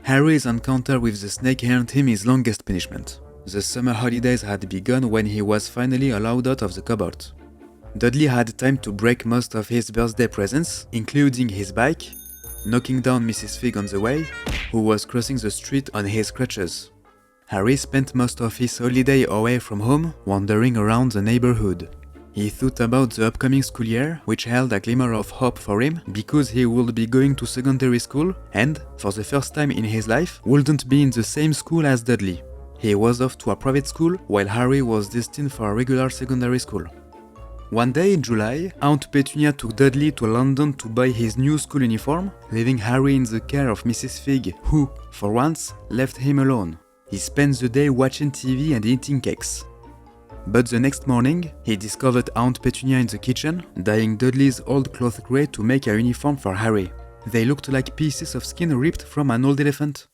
Harry's encounter with the snake earned him his longest punishment. The summer holidays had begun when he was finally allowed out of the cupboard. Dudley had time to break most of his birthday presents, including his bike, knocking down Mrs. Fig on the way, who was crossing the street on his crutches. Harry spent most of his holiday away from home, wandering around the neighborhood. He thought about the upcoming school year, which held a glimmer of hope for him because he would be going to secondary school and, for the first time in his life, wouldn't be in the same school as Dudley. He was off to a private school, while Harry was destined for a regular secondary school. One day in July, Aunt Petunia took Dudley to London to buy his new school uniform, leaving Harry in the care of Mrs. Fig, who, for once, left him alone. He spent the day watching TV and eating cakes. But the next morning, he discovered Aunt Petunia in the kitchen, dyeing Dudley's old clothes grey to make a uniform for Harry. They looked like pieces of skin ripped from an old elephant.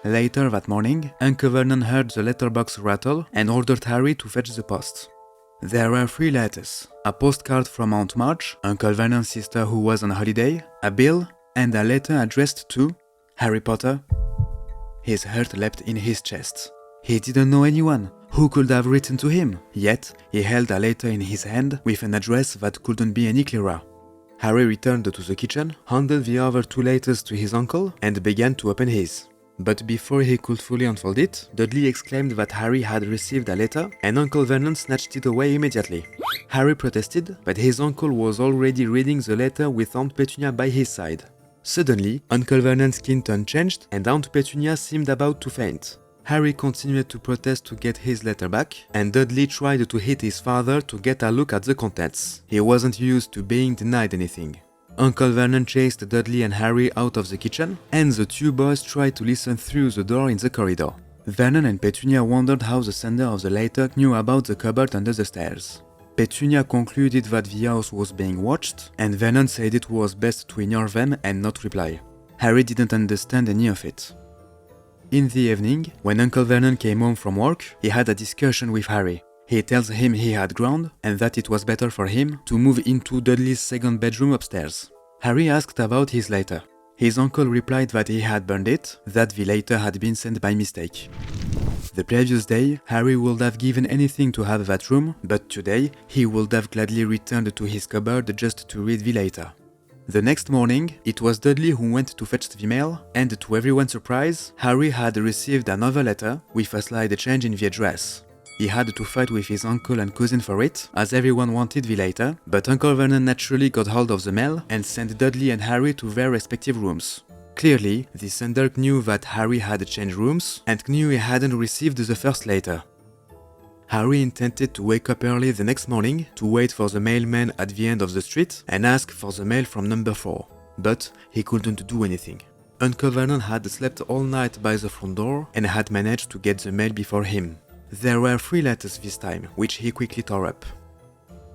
Later that morning, Uncle Vernon heard the letterbox rattle and ordered Harry to fetch the post. There were 3 letters: a postcard from Aunt March, Uncle Vernon's sister who was on holiday, a bill, and a letter addressed to Harry Potter. His heart leapt in his chest. He didn't know anyone who could have written to him, yet he held a letter in his hand with an address that couldn't be any clearer. Harry returned to the kitchen, handed the other 2 letters to his uncle, and began to open his. But before he could fully unfold it, Dudley exclaimed that Harry had received a letter, and Uncle Vernon snatched it away immediately. Harry protested, but his uncle was already reading the letter with Aunt Petunia by his side. Suddenly, Uncle Vernon's skin turned changed, and Aunt Petunia seemed about to faint. Harry continued to protest to get his letter back, and Dudley tried to hit his father to get a look at the contents. He wasn't used to being denied anything. Uncle Vernon chased Dudley and Harry out of the kitchen, and the 2 boys tried to listen through the door in the corridor. Vernon and Petunia wondered how the sender of the letter knew about the cupboard under the stairs. Petunia concluded that the house was being watched, and Vernon said it was best to ignore them and not reply. Harry didn't understand any of it. In the evening, when Uncle Vernon came home from work, he had a discussion with Harry. He tells him he had ground and that it was better for him to move into Dudley's second bedroom upstairs. Harry asked about his letter. His uncle replied that he had burned it, that the letter had been sent by mistake. The previous day, Harry would have given anything to have that room, but today he would have gladly returned to his cupboard just to read the letter. The next morning, it was Dudley who went to fetch the mail, and to everyone's surprise, Harry had received another letter with a slight change in the address. He had to fight with his uncle and cousin for it, as everyone wanted the letter, but Uncle Vernon naturally got hold of the mail and sent Dudley and Harry to their respective rooms. Clearly, the sender knew that Harry had changed rooms and knew he hadn't received the first letter. Harry intended to wake up early the next morning to wait for the mailman at the end of the street and ask for the mail from number 4, but he couldn't do anything. Uncle Vernon had slept all night by the front door and had managed to get the mail before him. There were 3 letters this time, which he quickly tore up.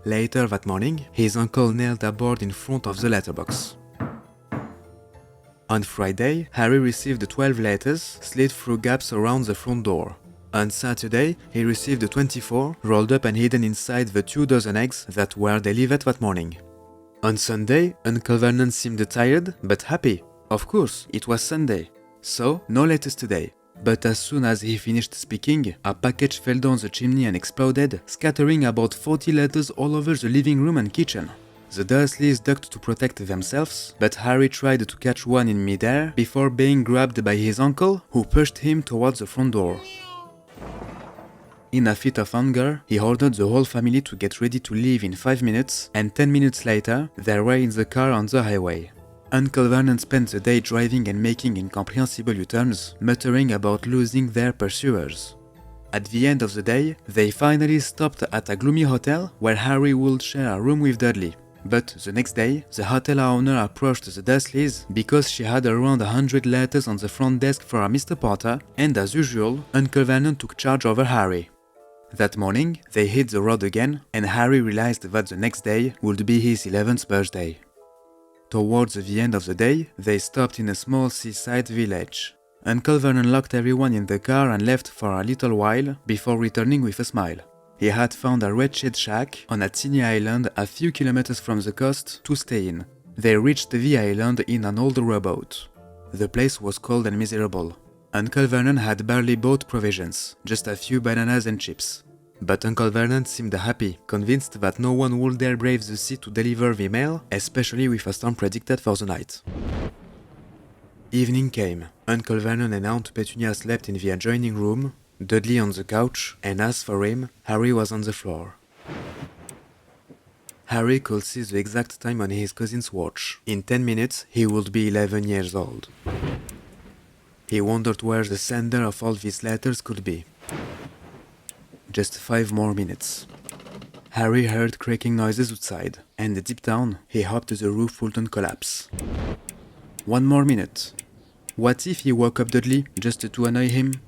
Later that morning, his uncle nailed a board in front of the letterbox. On Friday, Harry received 12 letters slid through gaps around the front door. On Saturday, he received 24, rolled up and hidden inside the 2 dozen eggs that were delivered that morning. On Sunday, Uncle Vernon seemed tired, but happy. Of course, it was Sunday. So, no letters today. But as soon as he finished speaking, a package fell down the chimney and exploded, scattering about 40 letters all over the living room and kitchen. The Dursleys ducked to protect themselves, but Harry tried to catch one in midair before being grabbed by his uncle, who pushed him towards the front door. In a fit of anger, he ordered the whole family to get ready to leave in 5 minutes, and 10 minutes later, they were in the car on the highway. Uncle Vernon spent the day driving and making incomprehensible U-turns, muttering about losing their pursuers. At the end of the day, they finally stopped at a gloomy hotel where Harry would share a room with Dudley. But the next day, the hotel owner approached the Dursleys because she had around 100 letters on the front desk for a Mr. Potter, and as usual, Uncle Vernon took charge over Harry. That morning, they hit the road again, and Harry realized that the next day would be his 11th birthday. Towards the end of the day, they stopped in a small seaside village. Uncle Vernon locked everyone in the car and left for a little while before returning with a smile. He had found a wretched shack on a teeny island a few kilometers from the coast to stay in. They reached the island in an old rowboat. The place was cold and miserable. Uncle Vernon had barely bought provisions, just a few bananas and chips. But Uncle Vernon seemed happy, convinced that no one would dare brave the sea to deliver the mail, especially with a storm predicted for the night. Evening came. Uncle Vernon and Aunt Petunia slept in the adjoining room, Dudley on the couch, and as for him, Harry was on the floor. Harry could see the exact time on his cousin's watch. In 10 minutes, he would be 11 years old. He wondered where the sender of all these letters could be. Just 5 more minutes. Harry heard cracking noises outside, and deep down, he hoped the roof wouldn't collapse. 1 more minute. What if he woke up Dudley just to annoy him?